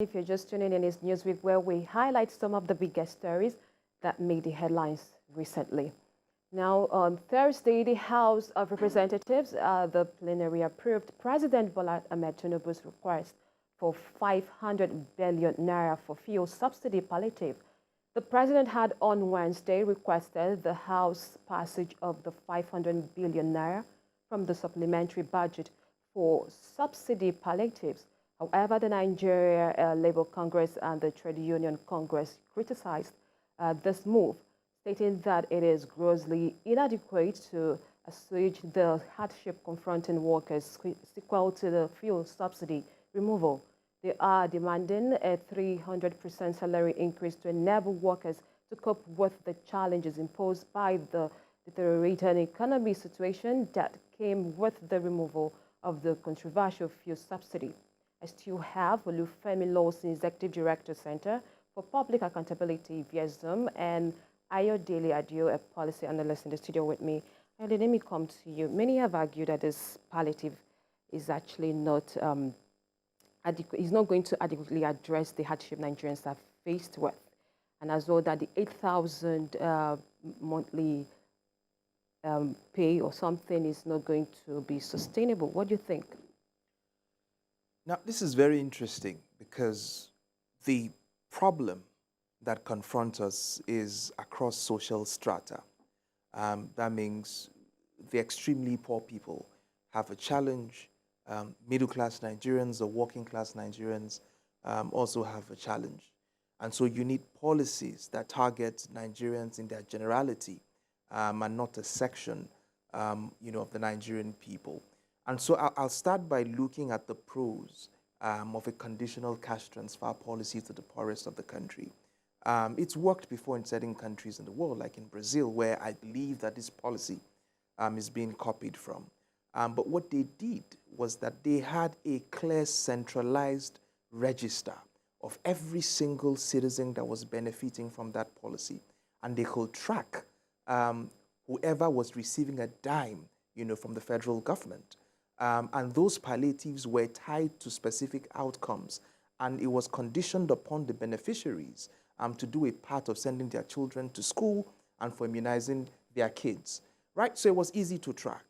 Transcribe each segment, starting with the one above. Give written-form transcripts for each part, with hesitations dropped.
If you're just tuning in, it's Newsweek where we highlight some of the biggest stories that made the headlines recently. Now, on Thursday, the House of Representatives, the plenary approved President Bola Ahmed Tinubu's request for 500 billion naira for fuel subsidy palliative. The president had on Wednesday requested the House passage of the 500 billion naira from the supplementary budget for subsidy palliatives. However, the Nigeria Labour Congress and the Trade Union Congress criticized this move, stating that it is grossly inadequate to assuage the hardship confronting workers sequel to the fuel subsidy removal. They are demanding a 300% salary increase to enable workers to cope with the challenges imposed by the deteriorating economic situation that came with the removal of the controversial fuel subsidy. I still have Olufemi Lawson, Executive Director, Center for Public Accountability via Zoom, and Ayodele Adio, a policy analyst in the studio with me. And let me come to you. Many have argued that this palliative is actually not is not going to adequately address the hardship Nigerians are faced with, and as well that the 8,000 monthly pay or something is not going to be sustainable. What do you think? Now, this is very interesting because the problem that confronts us is across social strata. That means the extremely poor people have a challenge. Middle-class Nigerians or working-class Nigerians also have a challenge. And so you need policies that target Nigerians in their generality and not a section, of the Nigerian people. And so I'll start by looking at the pros of a conditional cash transfer policy to the poorest of the country. It's worked before in certain countries in the world, like in Brazil, where I believe that this policy is being copied from. But what they did was that they had a clear centralized register of every single citizen that was benefiting from that policy. And they could track whoever was receiving a dime, from the federal government. And those palliatives were tied to specific outcomes. And it was conditioned upon the beneficiaries to do a part of sending their children to school and for immunizing their kids, right? So it was easy to track.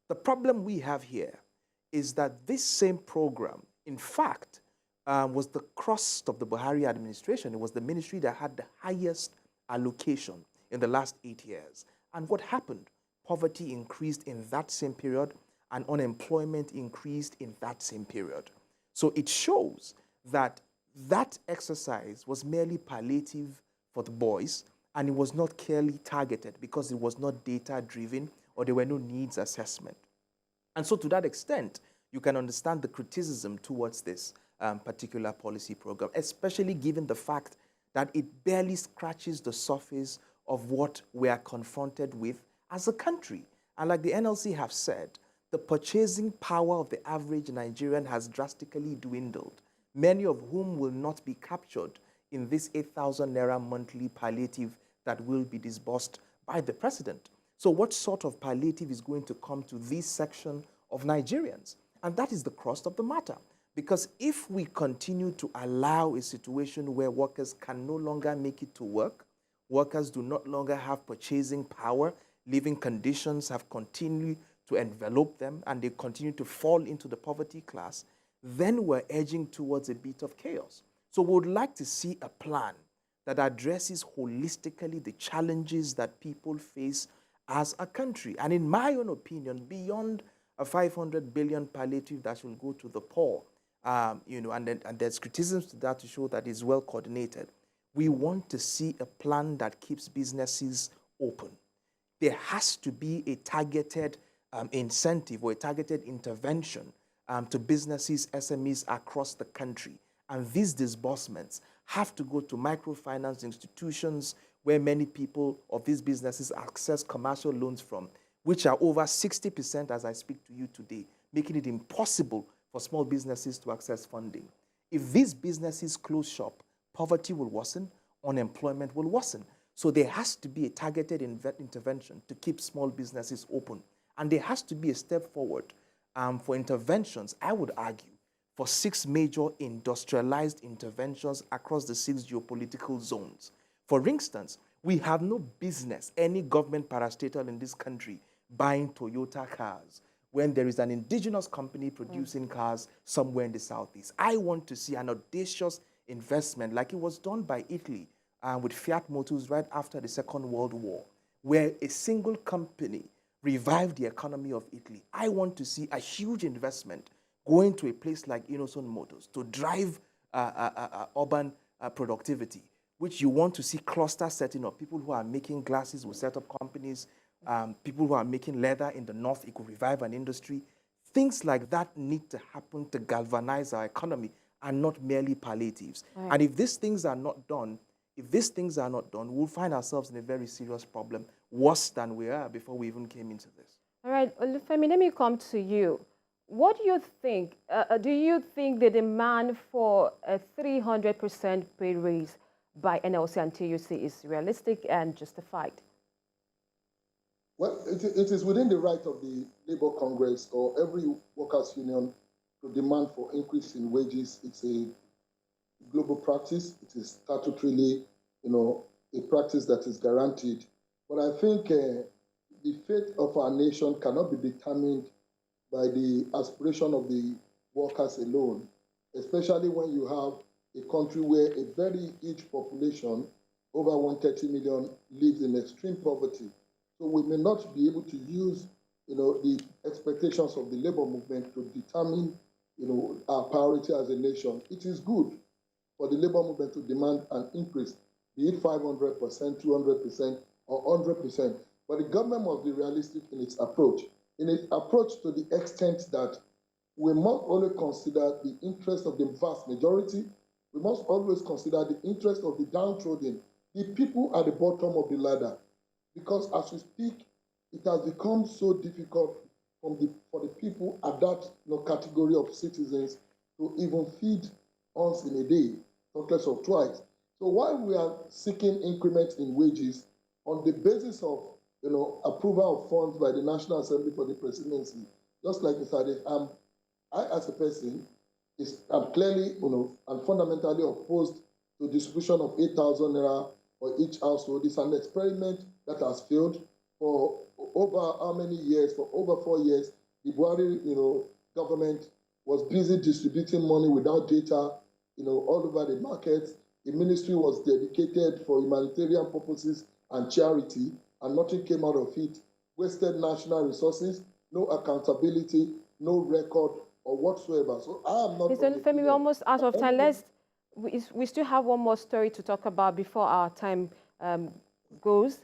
The problem we have here is that this same program, in fact, was the crust of the Buhari administration. It was the ministry that had the highest allocation in the last 8 years. And what happened? Poverty increased in that same period, and unemployment increased in that same period. So it shows that that exercise was merely palliative for the boys, and it was not clearly targeted because it was not data-driven or there were no needs assessment. And so to that extent, you can understand the criticism towards this particular policy program, especially given the fact that it barely scratches the surface of what we are confronted with as a country. And like the NLC have said, the purchasing power of the average Nigerian has drastically dwindled, many of whom will not be captured in this 8,000 naira monthly palliative that will be disbursed by the president. So what sort of palliative is going to come to this section of Nigerians? And that is the crust of the matter. Because if we continue to allow a situation where workers can no longer make it to work, workers do not longer have purchasing power, living conditions have continued to envelop them, and they continue to fall into the poverty class, then we're edging towards a bit of chaos. So we would like to see a plan that addresses holistically the challenges that people face as a country. And in my own opinion, beyond a 500 billion palliative that will go to the poor, and there's criticisms to that to show that it's well coordinated. We want to see a plan that keeps businesses open. There has to be a targeted incentive or a targeted intervention to businesses, SMEs across the country. And these disbursements have to go to microfinance institutions where many people of these businesses access commercial loans from, which are over 60% as I speak to you today, making it impossible for small businesses to access funding. If these businesses close shop, poverty will worsen, unemployment will worsen. So there has to be a targeted intervention to keep small businesses open. And there has to be a step forward for interventions, I would argue, for 6 major industrialized interventions across the 6 geopolitical zones. For instance, we have no business, any government parastatal in this country, buying Toyota cars when there is an indigenous company producing cars somewhere in the southeast. I want to see an audacious investment like it was done by Italy with Fiat Motors right after the Second World War, where a single company revived the economy of Italy. I want to see a huge investment going to a place like Inoson Motors to drive urban productivity, which you want to see clusters setting up. People who are making glasses will set up companies. People who are making leather in the north, it could revive an industry. Things like that need to happen to galvanize our economy and not merely palliatives. Right. And if these things are not done, we'll find ourselves in a very serious problem, worse than we are before we even came into this. All right, Olufemi, let me come to you. What do you think? Do you think the demand for a 300% pay raise by NLC and TUC is realistic and justified? Well, it is within the right of the Labour Congress or every workers' union to demand for increase in wages. It's a global practice. It is statutorily, a practice that is guaranteed. But I think the fate of our nation cannot be determined by the aspiration of the workers alone, especially when you have a country where a very huge population, over 130 million, lives in extreme poverty. So we may not be able to use, the expectations of the labor movement to determine, our priority as a nation. It is good for the labor movement to demand an increase, be it 500%, 200%, or 100%. But the government must be realistic in its approach. In its approach to the extent that we must only consider the interest of the vast majority. We must always consider the interest of the downtrodden, the people at the bottom of the ladder. Because as we speak, it has become so difficult for the people at that category of citizens to even feed once in a day, not less of twice. So while we are seeking increments in wages on the basis of approval of funds by the National Assembly for the presidency, just like you said, I as a person I'm clearly and fundamentally opposed to distribution of 8,000 naira for each household. It's an experiment that has failed for over how many years? For over 4 years, the Buhari government was busy distributing money without data, all over the market. The ministry was dedicated for humanitarian purposes and charity, and nothing came out of it. Wasted national resources, no accountability, no record or whatsoever. So I am not. Mr. Olufemi, we're almost out of time. We still have one more story to talk about before our time goes.